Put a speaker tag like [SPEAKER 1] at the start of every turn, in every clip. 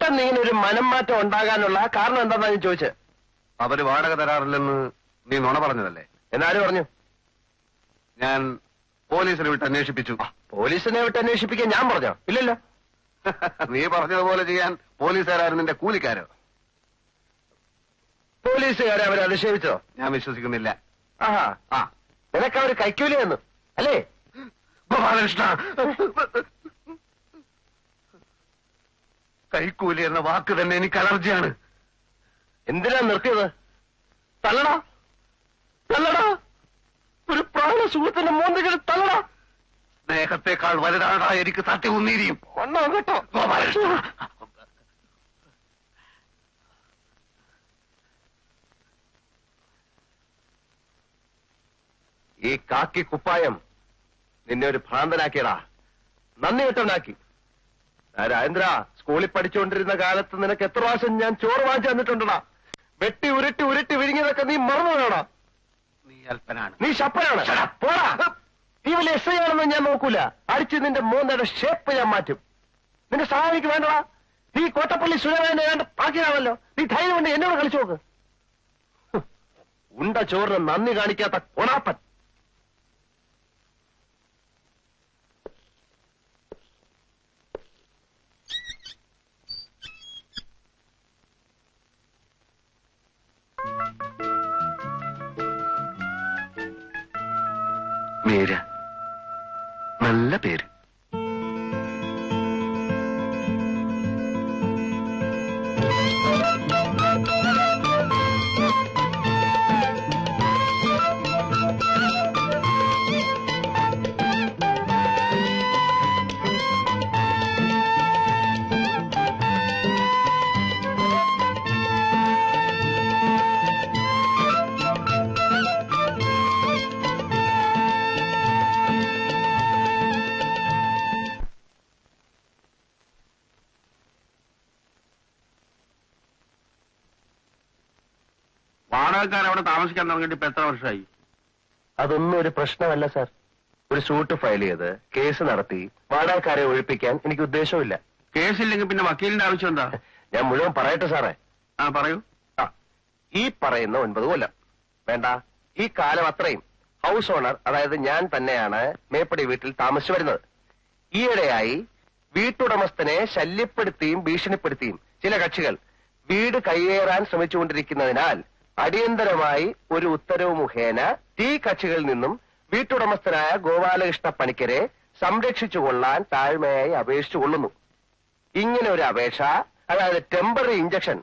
[SPEAKER 1] പെട്ടെന്ന് ഇങ്ങനെ ഒരു മനം മാറ്റം ഉണ്ടാകാനുള്ള കാരണം എന്താണെന്നാ ഞാൻ ചോദിച്ചത്?
[SPEAKER 2] അവര് വാടക തരാറില്ലെന്ന് നീ നുണ പറഞ്ഞതല്ലേ?
[SPEAKER 1] എന്നാരും പറഞ്ഞു?
[SPEAKER 2] ഞാൻ പോലീസിനെ വിട്ട് അന്വേഷിപ്പിച്ചു.
[SPEAKER 1] പോലീസിനെ വിട്ട് അന്വേഷിപ്പിക്കാൻ ഞാൻ പറഞ്ഞോ? ഇല്ലല്ലോ.
[SPEAKER 2] നീ പറഞ്ഞതുപോലെ ചെയ്യാൻ പോലീസുകാരും നിന്റെ കൂലിക്കാരോ?
[SPEAKER 1] പോലീസുകാരെ അവരെ അധിക്ഷേപിച്ചോ?
[SPEAKER 2] ഞാൻ വിശ്വസിക്കുന്നില്ല.
[SPEAKER 1] ആഹാ, ആ, നിനക്ക് അവര് കൈക്കൂലി തന്നു അല്ലേ?
[SPEAKER 2] ഗോപാലകൃഷ്ണ, കൈക്കൂലി എന്ന വാക്ക് തന്നെ എനിക്ക് അലർജിയാണ്.
[SPEAKER 1] എന്തിനാ നിർത്തിയത്? തല്ലടാ, തല്ലടാ, ഒരു പ്രാണ സുഹൃത്തിന്റെ മോന്തികൾ തല്ലടാ.
[SPEAKER 2] സ്നേഹത്തെക്കാൾ വലുതാണാ എനിക്ക് സത്യവുന്നീരിയും.
[SPEAKER 1] ഒന്നോ കേട്ടോ
[SPEAKER 2] ഗോപാലകൃഷ്ണ,
[SPEAKER 1] ഈ കാക്കി കുപ്പായം നിന്നെ ഒരു ഭ്രാന്തനാക്കിയടാ, നന്ദി കെട്ടവനാക്കി. രാജേന്ദ്ര, സ്കൂളിൽ പഠിച്ചുകൊണ്ടിരുന്ന കാലത്ത് നിനക്ക് എത്ര പ്രാവശ്യം ഞാൻ ചോറ് വാങ്ങിച്ചു തന്നിട്ടുണ്ടടാ. വെട്ടി ഉരുട്ടി ഉരുട്ടി വിഴുങ്ങിയതൊക്കെ നീ മറന്നു വേണോടാ.
[SPEAKER 2] നീ അല്പനാണ്,
[SPEAKER 1] നീ ശപ്പനാണ്. പോടാ, നീ വലിയ എസ് ഐ ആണെന്ന് ഞാൻ നോക്കൂല. അടിച്ച് നിന്റെ മോന്തയുടെ ഷേപ്പ് ഞാൻ മാറ്റും. നിന്റെ സഹായിക്ക് വേണ്ടടാ. നീ കോട്ടപ്പള്ളി സുരേന്ദ്രനെ വേണ്ട ബാക്കിയാണല്ലോ. നീ ധൈര്യം കൊണ്ട് എന്നോട് കളിച്ചു നോക്ക്. ഉണ്ട ചോറിന് നന്ദി കാണിക്കാത്ത കൊണാപ്പൻ.
[SPEAKER 2] മീര, നല്ല പേര്. വാടകക്കാർ അവിടെ താമസിക്കാൻ തുടങ്ങിയിട്ട് ഇപ്പൊ എത്ര വർഷമായി?
[SPEAKER 1] അതൊന്നും ഒരു പ്രശ്നമല്ല സാർ. ഒരു സൂട്ട് ഫയൽ ചെയ്ത് കേസ് നടത്തി വാടകക്കാരെ ഒഴിപ്പിക്കാൻ എനിക്ക് ഉദ്ദേശമില്ല.
[SPEAKER 2] കേസില്ലെങ്കിൽ പിന്നെ വക്കീലിന്റെ ആവശ്യം എന്താ?
[SPEAKER 1] ഞാൻ മുഴുവൻ പറയട്ടെ സാറേ.
[SPEAKER 2] ആ, പറയൂ.
[SPEAKER 1] ഈ പറയുന്ന 9 കൊല്ലം വേണ്ട, ഈ കാലം അത്രയും ഹൗസ് ഓണർ, അതായത് ഞാൻ തന്നെയാണ് മേപ്പടി വീട്ടിൽ താമസിച്ചു വരുന്നത്. ഈയിടെയായി വീട്ടുടമസ്ഥനെ ശല്യപ്പെടുത്തിയും ഭീഷണിപ്പെടുത്തിയും ചില കക്ഷികൾ വീട് കയ്യേറാൻ ശ്രമിച്ചുകൊണ്ടിരിക്കുന്നതിനാൽ അടിയന്തരമായി ഒരു ഉത്തരവ് മുഖേന ഈ കക്ഷികളിൽ നിന്നും വീട്ടുടമസ്ഥനായ ഗോപാലകൃഷ്ണ പണിക്കരെ സംരക്ഷിച്ചുകൊള്ളാൻ താഴ്മയായി അപേക്ഷിച്ചുകൊള്ളുന്നു. ഇങ്ങനെ ഒരു അപേക്ഷ, അതായത് ടെമ്പററി ഇഞ്ചക്ഷൻ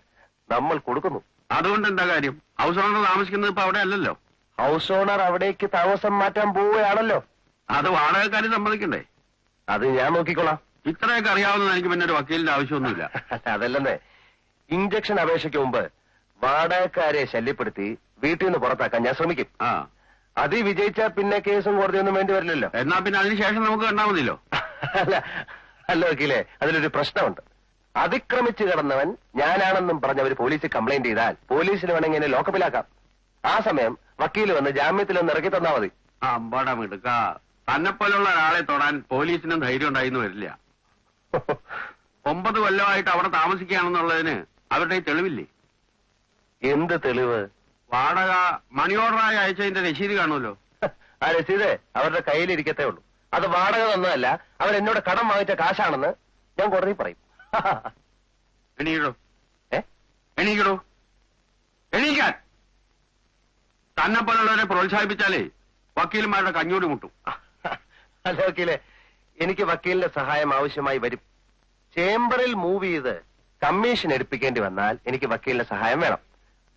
[SPEAKER 1] നമ്മൾ കൊടുക്കുന്നു.
[SPEAKER 2] അതുകൊണ്ട് എന്താ കാര്യം? ഹൗസ് ഓണർ താമസിക്കുന്നത് ഇപ്പൊ അവിടെ അല്ലല്ലോ.
[SPEAKER 1] ഹൗസ് ഓണർ അവിടേക്ക് താമസം മാറ്റാൻ പോവുകയാണല്ലോ.
[SPEAKER 2] അത് വാടകക്കാർ സമ്മതിക്കണ്ടേ?
[SPEAKER 1] അത് ഞാൻ നോക്കിക്കൊള്ളാം.
[SPEAKER 2] ഇത്രയൊക്കെ അറിയാവുന്ന എനിക്ക് പിന്നെ ഒരു വക്കീലിന്റെ ആവശ്യമൊന്നുമില്ല.
[SPEAKER 1] അതല്ലെന്നേ, ഇഞ്ചക്ഷൻ അപേക്ഷയ്ക്ക് മുമ്പ് വാടകക്കാരെ ശല്യപ്പെടുത്തി വീട്ടിൽ നിന്ന് പുറത്താക്കാൻ ഞാൻ ശ്രമിക്കും. അത് വിജയിച്ചാൽ പിന്നെ കേസും കോടതിയൊന്നും വേണ്ടി വരില്ലല്ലോ.
[SPEAKER 2] എന്നാ പിന്നെ അതിനുശേഷം നമുക്ക് കണ്ടാൽ മതിയല്ലോ.
[SPEAKER 1] അല്ല വക്കീലേ, അതിലൊരു പ്രശ്നമുണ്ട്. അതിക്രമിച്ചു കിടന്നവൻ ഞാനാണെന്നും പറഞ്ഞവർ പോലീസിൽ കംപ്ലൈന്റ് ചെയ്താൽ പോലീസിന് വേണമെങ്കിൽ എന്നെ ലോക്കപ്പിലാക്കാം. ആ സമയം വക്കീൽ വന്ന് ജാമ്യത്തിലൊന്ന് ഇറക്കി തന്നാ മതി.
[SPEAKER 2] അമ്പാടാ മിടുക്ക, തന്നെപ്പോലുള്ള ഒരാളെ തൊടാൻ പോലീസിനും ധൈര്യം ഉണ്ടായിന്ന് വരില്ല. 9 കൊല്ലമായിട്ട് അവിടെ താമസിക്കുകയാണെന്നുള്ളതിന് അവരുടെ തെളിവില്ലേ?
[SPEAKER 1] എന്ത് തെളിവ്?
[SPEAKER 2] വാടക മണി ഓർഡറായി അയച്ചതിന്റെ രസീത് കാണുമല്ലോ.
[SPEAKER 1] ആ രസീത് അവരുടെ കയ്യിലിരിക്കത്തേ ഉള്ളൂ. അത് വാടക തന്നതല്ല, അവരെന്നോട് കടം വാങ്ങിച്ച കാശാണെന്ന് ഞാൻ കോടതി പറയും.
[SPEAKER 2] എണീക്കടോ, എണീക്കടോ, എണീക്കാൻ. തന്നെപ്പോലുള്ളവരെ പ്രോത്സാഹിപ്പിച്ചാലേ വക്കീലന്മാരുടെ കഞ്ഞൂടി മുട്ടും.
[SPEAKER 1] അല്ല വക്കീലെ, എനിക്ക് വക്കീലിന്റെ സഹായം ആവശ്യമായി വരും. ചേംബറിൽ മൂവ് ചെയ്ത് കമ്മീഷൻ എടുപ്പിക്കേണ്ടി വന്നാൽ എനിക്ക് വക്കീലിന്റെ സഹായം വേണം.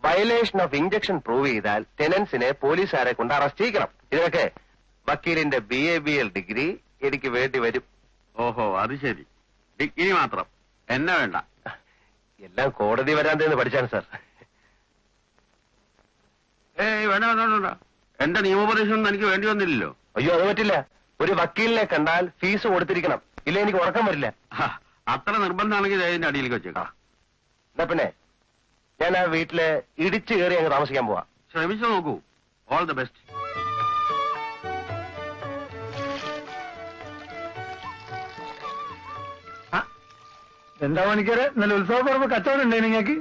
[SPEAKER 1] വയലേഷൻ ഓഫ് ഇഞ്ചക്ഷൻ പ്രൂവ് ചെയ്താൽ ടെനൻസിനെ പോലീസുകാരെ കൊണ്ട് അറസ്റ്റ് ചെയ്യിക്കണം. ഇതൊക്കെ വക്കീലിന്റെ BA-BL ഡിഗ്രി എനിക്ക് വേണ്ടി വരും.
[SPEAKER 2] ഓഹോ, അത് ശരി. ഡിഗ്രി മാത്രം, എന്നെ വേണ്ട.
[SPEAKER 1] എല്ലാം കോടതി വരാന്തെന്ന് പഠിച്ചാണ് സാർ.
[SPEAKER 2] വേണ്ട വേണ്ട വേണ്ട, എന്റെ നിയമോപദേശം എനിക്ക് വേണ്ടി വന്നില്ലല്ലോ.
[SPEAKER 1] അയ്യോ, അത് പറ്റില്ല. ഒരു വക്കീലിനെ കണ്ടാൽ ഫീസ് കൊടുത്തിരിക്കണം, ഇല്ല എനിക്ക് ഉറക്കം വരില്ല.
[SPEAKER 2] അത്ര നിർബന്ധമാണെങ്കിൽ അതിന്റെ അടിയിലേക്ക് വെച്ചേക്കാം.
[SPEAKER 1] എന്നാ പിന്നെ ഞാൻ ആ വീട്ടില് ഇടിച്ചു കയറി അങ്ങ് താമസിക്കാൻ പോവാ.
[SPEAKER 2] ശ്രമിച്ചു നോക്കൂ. All the best.
[SPEAKER 3] എന്താ പണിക്കരെ ഇന്നലെ ഉത്സവപ്പുറപ്പ് കച്ചവടം ഉണ്ടേ നിങ്ങൾക്ക്?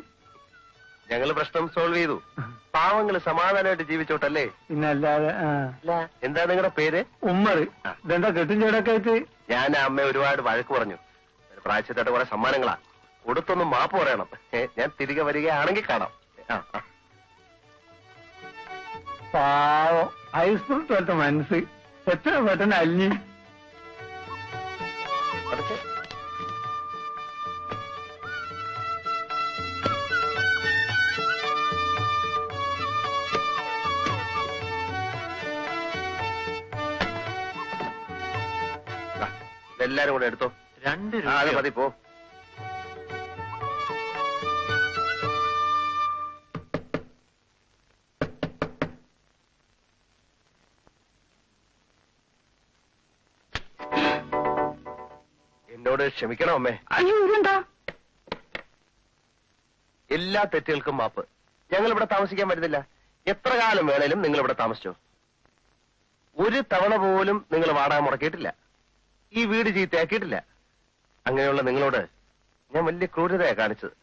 [SPEAKER 1] ഞങ്ങള് പ്രശ്നം സോൾവ് ചെയ്തു. പാവങ്ങള് സമാധാനമായിട്ട് ജീവിച്ചോട്ടല്ലേ.
[SPEAKER 3] പിന്നല്ലാതെ.
[SPEAKER 1] എന്താ നിങ്ങളുടെ പേര്?
[SPEAKER 3] ഉമ്മർ. ഇതെന്താ കെട്ടും ചേടൊക്കെ ആയിട്ട്?
[SPEAKER 1] ഞാൻ അമ്മ ഒരുപാട് വഴക്ക് പറഞ്ഞു. പ്രായച്ചിട്ടായിട്ട് കുറെ സമ്മാനങ്ങളാ കൊടുത്തൊന്നും മാപ്പ് പറയണം. ഞാൻ തിരികെ വരികയാണെങ്കിൽ കാണാം.
[SPEAKER 3] പാവം ഹൈസ്കൂൾ തോറ്റ മനസ്സ് എത്ര പെട്ടെന്ന് അലിഞ്ഞി.
[SPEAKER 1] എല്ലാരും കൂടെ എടുത്തോ.
[SPEAKER 2] 2 രൂപ.
[SPEAKER 1] അത് മതി പോ. എന്നോട് ക്ഷമിക്കണം അമ്മേ.
[SPEAKER 4] അയ്യോ ഇതെന്താ?
[SPEAKER 1] എല്ലാ തെറ്റുകൾക്കും മാപ്പ്. ഞങ്ങൾ ഇവിടെ താമസിക്കാൻ പറ്റുന്നില്ല. എത്ര കാലം വേണേലും നിങ്ങൾ ഇവിടെ താമസിച്ചോ. ഒരു തവണ പോലും നിങ്ങൾ വാടക മുടക്കിയിട്ടില്ല. ഈ വീട് ചീത്തയാക്കിയിട്ടില്ല. അങ്ങനെയുള്ള നിങ്ങളോട് ഞാൻ വലിയ ക്രൂരതയാണ് കാണിച്ചത്.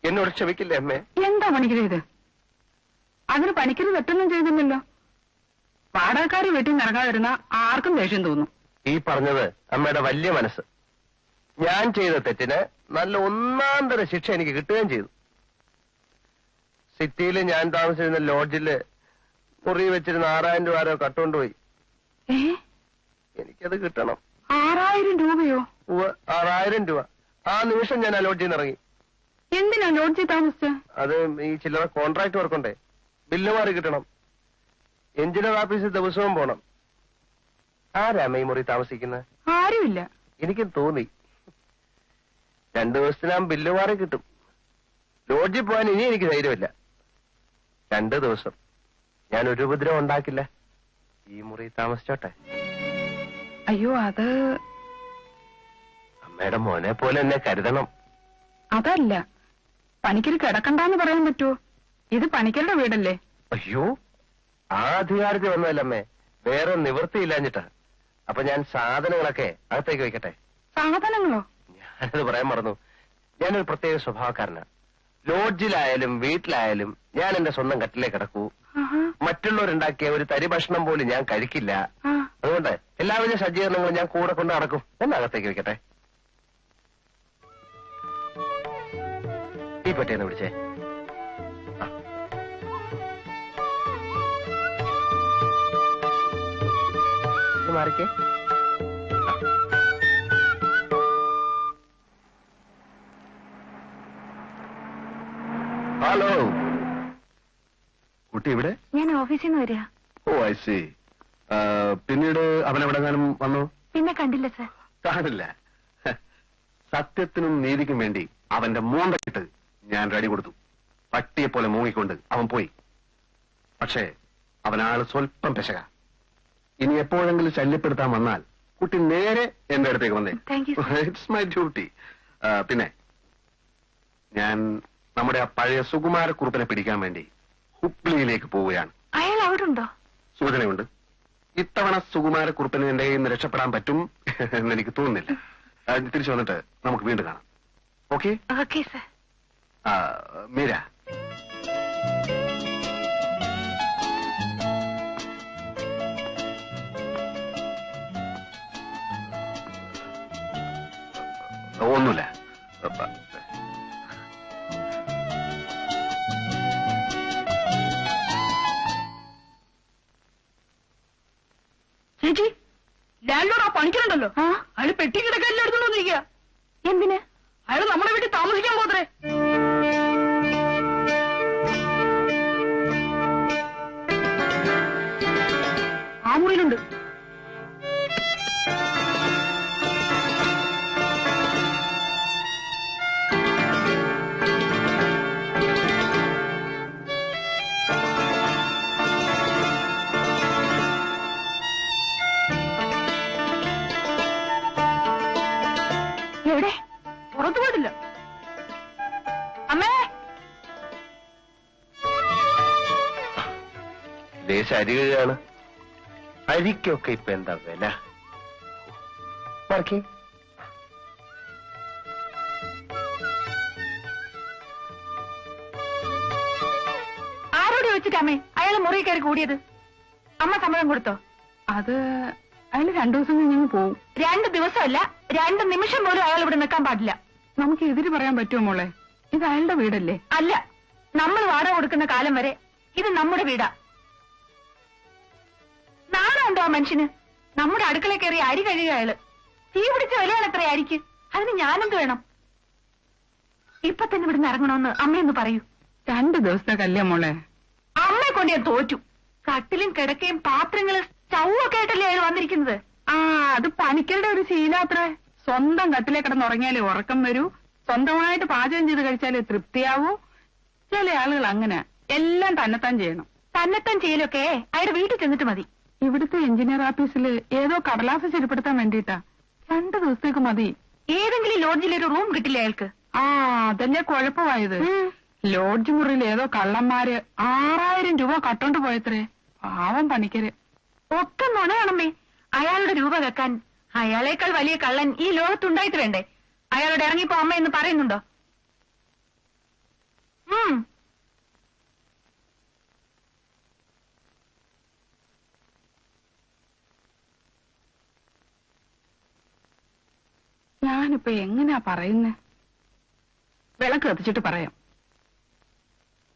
[SPEAKER 1] എന്നോട് ക്ഷമിക്കില്ലേ അമ്മേ?
[SPEAKER 4] എന്താ പണിക്കര് ഇത്? അതിന് പണിക്കര് തെറ്റൊന്നും ചെയ്തില്ലല്ലോ. വാടകക്കാരി വീട്ടിൽ നിന്ന് ഇറങ്ങാതിരുന്ന ആർക്കും ദേഷ്യം തോന്നും.
[SPEAKER 1] ഈ പറഞ്ഞത് അമ്മയുടെ വലിയ മനസ്സ്. ഞാൻ ചെയ്ത തെറ്റിന് നല്ല ഒന്നാം തരം ശിക്ഷ എനിക്ക് കിട്ടുകയും ചെയ്തു. സിറ്റിയിൽ ഞാൻ താമസിച്ചിരുന്ന ലോഡ്ജില് മുറി വെച്ചിരുന്ന 6000 രൂപ ആരോ കട്ടുകൊണ്ടുപോയി. എനിക്കത് കിട്ടണം.
[SPEAKER 4] 6000 രൂപയോ?
[SPEAKER 1] 6000 രൂപ. ആ നിമിഷം ഞാൻ ആ ലോഡ്ജിൽ നിന്ന് ഇറങ്ങി.
[SPEAKER 4] എന്തിനാ ലോഡ്ജിൽ താമസിച്ച?
[SPEAKER 1] അത് ഈ ചില്ലറ കോൺട്രാക്ട് വർക്കുണ്ടേ. ബില്ല് മാറി കിട്ടണം. എഞ്ചിനീയർ ഓഫീസിൽ ദിവസവും പോണം. ആരാമ ഈ മുറി താമസിക്കുന്നത്?
[SPEAKER 4] ആരുമില്ല.
[SPEAKER 1] എനിക്കും തോന്നി. 2 ദിവസത്തിനാകും ബില്ല് മാറി കിട്ടും. ലോഡ്ജിൽ പോകാൻ ഇനി എനിക്ക് ധൈര്യമില്ല. 2 ദിവസം ഞാൻ ഒരു ഉപദ്രവം ഉണ്ടാക്കില്ല. ഈ മുറി താമസിച്ചോട്ടെ.
[SPEAKER 4] അയ്യോ അത്
[SPEAKER 1] അമ്മയുടെ മോനെ പോലെ എന്നെ കരുതണം.
[SPEAKER 4] അതല്ല, പണിക്കര് കിടക്കണ്ടെന്ന് പറയാൻ പറ്റുമോ? ഇത് പണിക്കരുടെ വീടല്ലേ.
[SPEAKER 1] അയ്യോ, ആ അധികാരത്തിൽ വന്നതല്ലമ്മേ. വേറെ നിവൃത്തിയില്ലാഞ്ഞിട്ടാ. അപ്പൊ ഞാൻ സാധനങ്ങളൊക്കെ അകത്തേക്ക് വെക്കട്ടെ?
[SPEAKER 4] സാധനങ്ങളോ?
[SPEAKER 1] ഞാനത് പറയാൻ മറന്നു. ഞാനൊരു പ്രത്യേക സ്വഭാവക്കാരനാ. ലോഡ്ജിലായാലും വീട്ടിലായാലും ഞാൻ എന്റെ സ്വന്തം കട്ടിലേ കിടക്കൂ. മറ്റുള്ളവരുണ്ടാക്കിയ ഒരു തരി ഭക്ഷണം പോലും ഞാൻ കഴിക്കില്ല. അതുകൊണ്ട് എല്ലാവിധ സജ്ജീകരണങ്ങളും ഞാൻ കൂടെ കൊണ്ട് നടക്കും. എന്നകത്തേക്ക് വെക്കട്ടെ? ഈ പറ്റിയെന്ന് വിളിച്ചേ. മാറിക്കേ. ഹലോ, കുട്ടി ഇവിടെ?
[SPEAKER 4] ഞാൻ ഓഫീസിൽ നിന്ന് വരിക.
[SPEAKER 1] ഓ ഐ സി. പിന്നീട് അവനെവിടെങ്ങാനും വന്നു?
[SPEAKER 4] പിന്നെ കണ്ടില്ല സർ.
[SPEAKER 1] കാണില്ല. സത്യത്തിനും നീതിക്കും വേണ്ടി അവന്റെ മോന്തക്കിട്ട് ഞാൻ റെഡി കൊടുത്തു. പട്ടിയെ പോലെ മൂങ്ങിക്കൊണ്ട് അവൻ പോയി. പക്ഷേ അവനാള് സ്വല്പം പെശക. ഇനി എപ്പോഴെങ്കിലും ശല്യപ്പെടുത്താൻ വന്നാൽ കുട്ടി നേരെ എന്റെ അടുത്തേക്ക് വന്നേ. It's my duty. പിന്നെ ഞാൻ നമ്മുടെ ആ പഴയ സുകുമാരക്കുറുപ്പിനെ പിടിക്കാൻ വേണ്ടി ഹുബ്ലിയിലേക്ക് പോവുകയാണ്.
[SPEAKER 4] അയാൾ അവിടെ ഉണ്ടോ?
[SPEAKER 1] സൂചനയുണ്ട്. ഇത്തവണ സുകുമാരക്കുറുപ്പിന് എന്റെ കയ്യിൽ നിന്ന് രക്ഷപ്പെടാൻ പറ്റും എന്നെനിക്ക് തോന്നുന്നില്ല. തിരിച്ചു വന്നിട്ട് നമുക്ക് വീണ്ടും കാണാം. ഓക്കെ?
[SPEAKER 4] Okay sir.
[SPEAKER 1] മീര, ഒന്നുമില്ല.
[SPEAKER 4] ചേച്ചി, ലാൻഡ്ലോഡ് ആ പണിക്കലുണ്ടല്ലോ, അയാൾ പെട്ടി കിടക്കെല്ലാം എടുത്തോണ്ടിരിക്കുക. എന്തിന്? അയാൾ നമ്മുടെ വീട്ടിൽ താമസിക്കാൻ പോത്രേ. ആ മുറിയിലുണ്ട്. എവിടെ? പുറത്തു പോയിട്ടില്ല. അമ്മേ,
[SPEAKER 1] ദേശ അരി കഴുകാണ്. അരിക്കൊക്കെ ഇപ്പൊ എന്താ വില? മറക്കി
[SPEAKER 4] ആരോട് ചോദിച്ചിട്ടമ്മേ അയാൾ മുറി കയറി കൂടിയത്? അമ്മ സമ്മതം കൊടുത്തോ? അത് അയാൾ 2 ദിവസം കഴിഞ്ഞ് പോവും. 2 ദിവസമല്ല, 2 നിമിഷം പോലും അയാൾ ഇവിടെ നിൽക്കാൻ പാടില്ല. നമുക്ക് എതിര് പറയാൻ പറ്റുമോ മോളെ? ഇത് അയാളുടെ വീടല്ലേ? അല്ല, നമ്മൾ വാടക കൊടുക്കുന്ന കാലം വരെ ഇത് നമ്മുടെ വീടാ. നാണുണ്ടോ ആ മനുഷ്യന്? നമ്മുടെ അടുക്കള കയറി അരി കഴുകുക അയാള്. തീ പിടിച്ച വിലയാണ് എത്ര അരിക്ക്? അതിന് ഞാനെന്ത് വേണം? ഇപ്പൊ തന്നെ ഇവിടുന്ന് ഇറങ്ങണമെന്ന് അമ്മയൊന്ന് പറയൂ. 2 ദിവസത്തെ കല്യാണം മോളെ. അമ്മയെ കൊണ്ട് ഞാൻ തോറ്റു. കട്ടിലും കിടക്കയും പാത്രങ്ങളും സ്റ്റൗവൊക്കെ ആയിട്ടല്ലേ അയാൾ വന്നിരിക്കുന്നത്. ആ, അത് പണിക്കരുടെ ഒരു ശീലാത്രേ. സ്വന്തം കട്ടിലെ കിടന്നുറങ്ങിയാലേ ഉറക്കം വരൂ, സ്വന്തമായിട്ട് പാചകം ചെയ്ത് കഴിച്ചാലേ തൃപ്തിയാവൂ. ചില ആളുകൾ അങ്ങനെ എല്ലാം തന്നെത്താൻ ചെയ്യണം. തന്നെത്താൻ ചെയ്യലൊക്കെ അയാളുടെ വീട്ടിൽ ചെന്നിട്ട് മതി. ഇവിടുത്തെ എഞ്ചിനീയർ ഓഫീസിൽ ഏതോ കടലാസ് ശരിപ്പെടുത്താൻ വേണ്ടിയിട്ടാ. 2 ദിവസത്തേക്ക് മതി. ഏതെങ്കിലും ലോഡ്ജിലൊരു റൂം കിട്ടില്ല അയാൾക്ക്. ആ, അതല്ലേ കുഴപ്പമായത്. ലോഡ്ജ് മുറിയിൽ ഏതോ കള്ളന്മാര് 6000 രൂപ കട്ടോണ്ട് പോയത്രേ. പാവം പണിക്കര്. ഒക്കെ നുണയാണമ്മേ. അയാളുടെ രൂപ വെക്കാൻ അയാളേക്കാൾ വലിയ കള്ളൻ ഈ ലോകത്തുണ്ടായിട്ട് വേണ്ടേ? അയാളോട് ഇറങ്ങിപ്പോ അമ്മ എന്ന് പറയുന്നുണ്ടോ? ഞാനിപ്പോ എങ്ങനെയാ പറയുന്നേ? വിളക്ക് കത്തിച്ചിട്ട് പറയാം.